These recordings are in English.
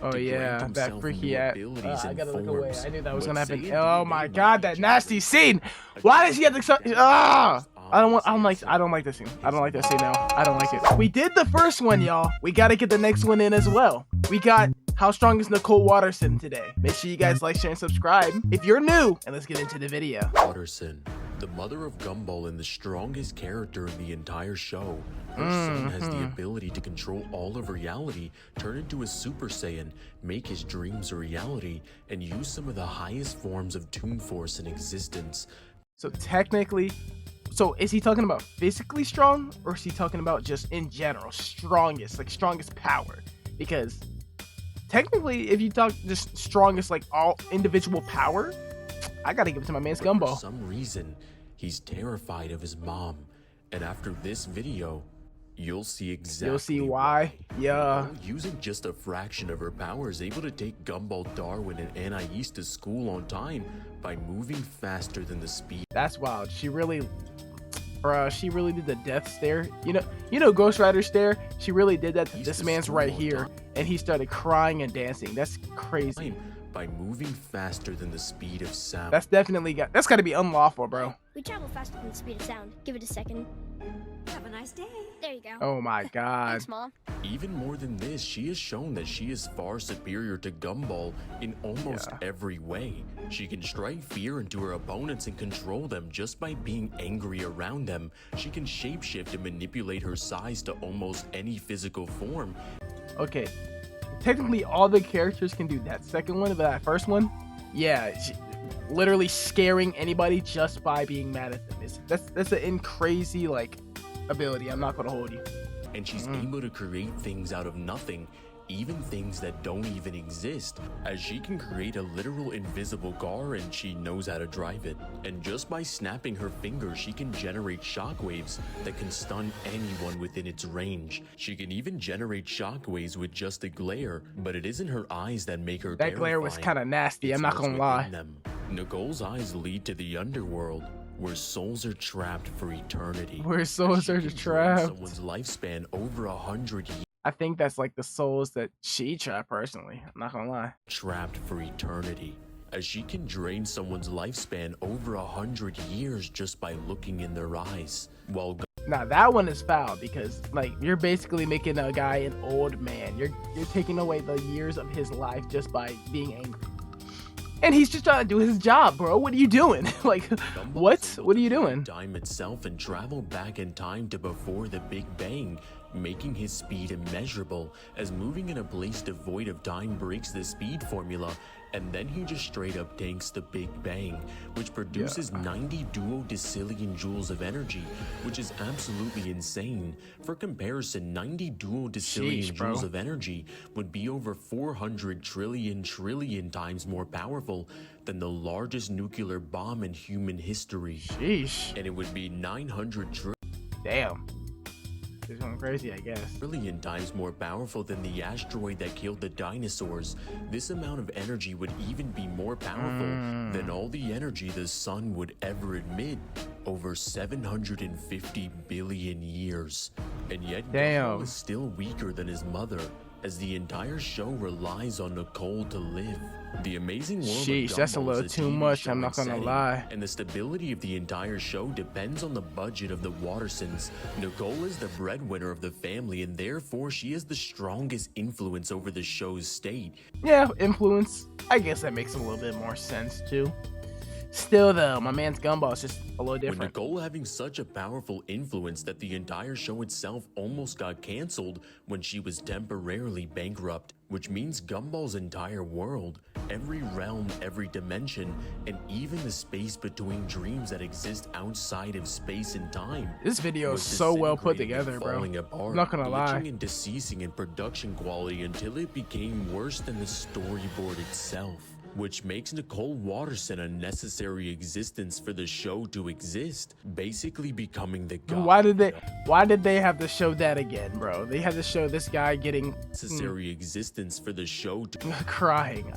Oh yeah, that freaky ass. I gotta look away. I knew that was gonna happen. Oh my god, that nasty scene. Why does he have to? I don't like this scene. I don't like this scene now. I don't like it. We did the first one, y'all. We gotta get the next one in as well. We got How Strong is Nicole Watterson today? Make sure you guys like, share, and subscribe if you're new. And let's get into the video. Watterson, the mother of Gumball and the strongest character in the entire show. Her son has the ability to control all of reality, turn into a Super Saiyan, make his dreams a reality, and use some of the highest forms of Toon Force in existence. So technically, is he talking about physically strong, or is he talking about just in general strongest, like strongest power? Because technically, if you talk just strongest, like all individual power, I gotta give it to my man's Gumball. For some reason, he's terrified of his mom, and after this video, you'll see exactly. You'll see why. Yeah. Using just a fraction of her power is able to take Gumball, Darwin, and Anais to school on time by moving faster than the speed. That's wild. She really did the death stare. You know Ghost Rider stare? She really did that to this man's right here, and he started crying and dancing. That's crazy. By moving faster than the speed of sound. That's gotta be unlawful, bro. We travel faster than the speed of sound. Give it a second. Have a nice day. There you go. Oh my god. Thanks, Mom. Even more than this, she has shown that she is far superior to Gumball in almost every way. She can strike fear into her opponents and control them just by being angry around them. She can shapeshift and manipulate her size to almost any physical form. Okay, technically all the characters can do that second one, but that first one, yeah, literally scaring anybody just by being mad at them. That's an crazy like ability. I'm not gonna hold you. And she's able to create things out of nothing, even things that don't even exist, as she can create a literal invisible car and she knows how to drive it. And just by snapping her fingers, she can generate shockwaves that can stun anyone within its range. She can even generate shockwaves with just a glare, but it isn't her eyes that make her terrifying. That glare was kind of nasty, I'm not gonna lie. Nicole's eyes lead to the underworld, where souls are trapped for eternity. Where souls are trapped. Someone's lifespan over 100 years. I think that's like the souls that she trapped personally. I'm not gonna lie. Trapped for eternity, as she can drain someone's lifespan over 100 years just by looking in their eyes. While now that one is foul, because like you're basically making a guy an old man. You're taking away the years of his life just by being angry. And he's just trying to do his job, bro. What are you doing? Like, what? What are you doing? Time itself and travel back in time to before the Big Bang, making his speed immeasurable, as moving in a place devoid of time breaks the speed formula, and then he just straight up tanks the Big Bang, which produces 90 duodecillion joules of energy, which is absolutely insane. For comparison, 90 duodecillion joules of energy would be over 400 trillion times more powerful than the largest nuclear bomb in human history. Sheesh. And it would be 900 trillion. Damn. It's going crazy, I guess. Trillion times more powerful than the asteroid that killed the dinosaurs. This amount of energy would even be more powerful than all the energy the sun would ever emit over 750 billion years. And yet, Gumball is still weaker than his mother, as the entire show relies on Nicole to live. The amazing world of Gumball that's a little too much, I'm not gonna lie. And the stability of the entire show depends on the budget of the Wattersons. Nicole is the breadwinner of the family, and therefore she is the strongest influence over the show's state. Yeah, influence. I guess that makes a little bit more sense too. Still though, my man's Gumball is just a little different. With Nicole having such a powerful influence that the entire show itself almost got cancelled when she was temporarily bankrupt, which means Gumball's entire world, every realm, every dimension, and even the space between dreams that exist outside of space and time. This video is so well put together, bro. I'm not gonna lie. And deceasing in production quality until it became worse than the storyboard itself, which makes Nicole Watterson a necessary existence for the show to exist, basically becoming the god. Why did they have to show that again, bro? They had to show this guy getting necessary existence for the show to crying.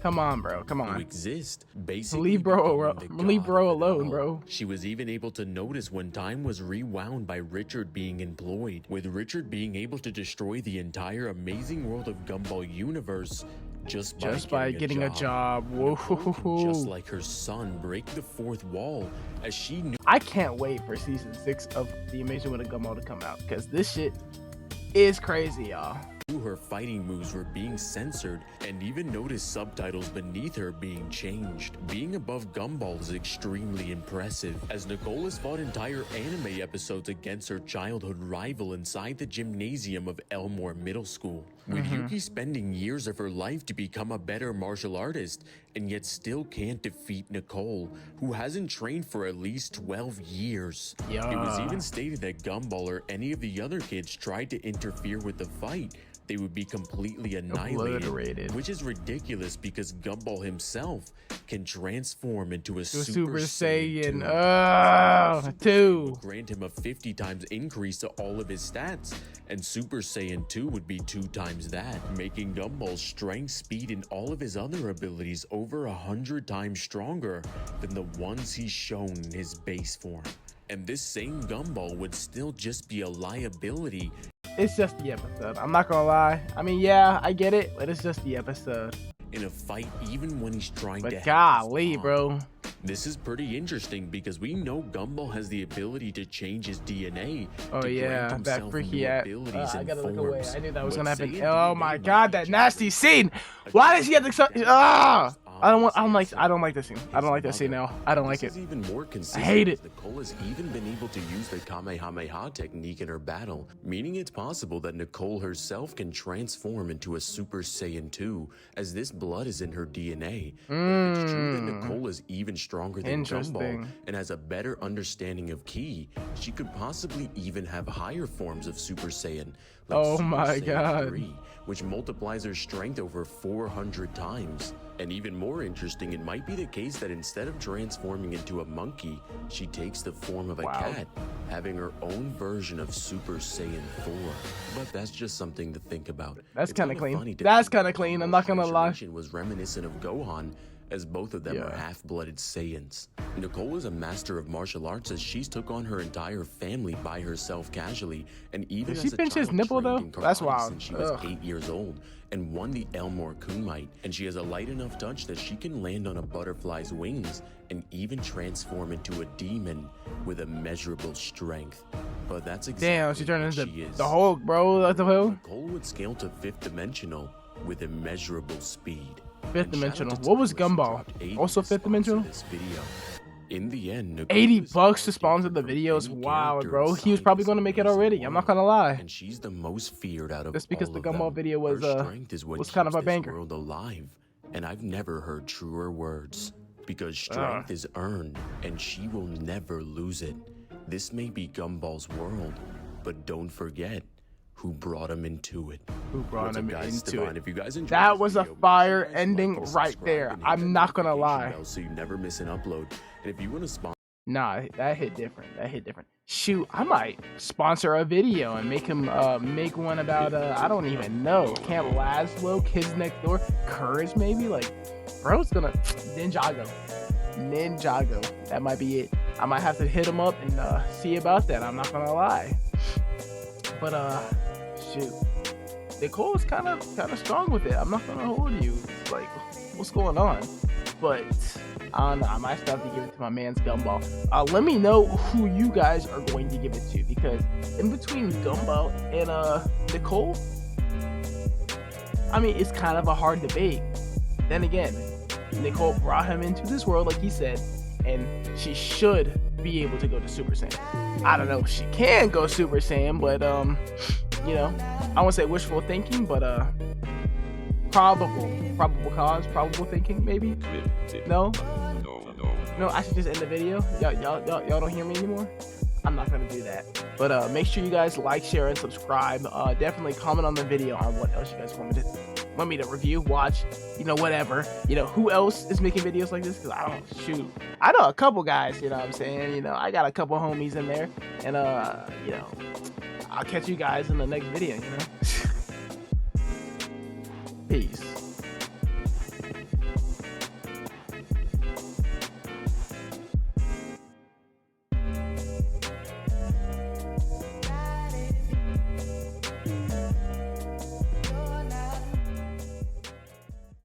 Come on, bro. Come To on. exist, basically Leave bro becoming the leave god bro of it alone, all. bro. She was even able to notice when time was rewound by Richard being employed, with Richard being able to destroy the entire amazing world of Gumball universe just by getting a job. Whoa. Just like her son, break the fourth wall, as she knew I can't wait for season 6 of The Amazing World of Gumball to come out, because this shit is crazy, y'all. her fighting moves were being censored, and even noticed subtitles beneath her being changed. Being above Gumball is extremely impressive, as Nicole has fought entire anime episodes against her childhood rival inside the gymnasium of Elmore Middle School, with Yuki spending years of her life to become a better martial artist, and yet still can't defeat Nicole, who hasn't trained for at least 12 years. It was even stated that Gumball or any of the other kids tried to interfere with the fight, they would be completely annihilated, which is ridiculous because Gumball himself can transform into a Super Saiyan 2. Grant him a 50 times increase to all of his stats, and Super Saiyan 2 would be 2 times that, making Gumball's strength, speed, and all of his other abilities over 100 times stronger than the ones he's shown in his base form. And this same Gumball would still just be a liability. It's just the episode. I'm not gonna lie. I mean, yeah, I get it, but it's just the episode. In a fight, even when he's trying to help golly, his mom. bro. This is pretty interesting because we know Gumball has the ability to change his DNA. Oh yeah, that freaky ass. I gotta look away. I knew that was gonna happen. Oh my god, that nasty scene. Why does he have to? I don't like this scene. I don't like that scene now. I don't like it. Even more consistent. I hate it. Nicole has even been able to use the Kamehameha technique in her battle, meaning it's possible that Nicole herself can transform into a Super Saiyan 2, as this blood is in her DNA. But it's true that Nicole is even stronger than Gumball and has a better understanding of ki, she could possibly even have higher forms of Super Saiyan. Like oh my god. 3, which multiplies her strength over 400 times. And even more interesting, it might be the case that instead of transforming into a monkey, she takes the form of a cat, having her own version of Super Saiyan 4. But that's just something to think about. That's kind of clean. That's kind of clean, I'm not gonna lie. Was reminiscent of Gohan, as both of them are half-blooded Saiyans. Nicole is a master of martial arts, as she's took on her entire family by herself casually, and even did she pinch his nipple though? That's wild. Since she was 8 years old, and won the Elmore Kunmite, and she has a light enough touch that she can land on a butterfly's wings and even transform into a demon with immeasurable strength. But that's exactly she turned into she is. The Hulk, bro. That's the Hulk. Nicole would scale to 5th dimensional with immeasurable speed. 5th dimensional. What was Gumball? Also 5th dimensional? This video. In the end, $80 to sponsor the videos. Wow, bro. He was probably gonna make it already. I'm not gonna lie. And she's the most feared out of just because all the of Gumball them. video was kind of a banger. World alive, and I've never heard truer words. Because strength is earned, and she will never lose it. This may be Gumball's world, but don't forget who brought him into it. Who brought him into it? If you guys enjoyed that this was video, a fire like, ending right there. I'm not gonna lie. So you never miss an upload. And if you want to sponsor, nah, that hit different. That hit different. Shoot, I might sponsor a video and make him make one about I don't even know, Camp Laszlo, Kids Next Door, Courage maybe. Like, bro's gonna Ninjago. That might be it. I might have to hit him up and see about that. I'm not gonna lie. But shoot, Nicole's kind of strong with it. I'm not gonna hold you. It's like, what's going on? But I don't know. I might still have to give it to my man's Gumball. Let me know who you guys are going to give it to, because in between Gumball and Nicole, I mean, it's kind of a hard debate. Then again, Nicole brought him into this world, like he said, and she should be able to go to Super Saiyan. I don't know if she can go Super Saiyan, but you know, I won't say wishful thinking, but probable thinking, maybe. No, I should just end the video. Y'all don't hear me anymore. I'm not gonna do that. But make sure you guys like, share, and subscribe. Definitely comment on the video on what else you guys want me to review, watch, you know, whatever. You know, who else is making videos like this? Because I know a couple guys, you know what I'm saying? You know, I got a couple homies in there. And, you know, I'll catch you guys in the next video, you know? Peace.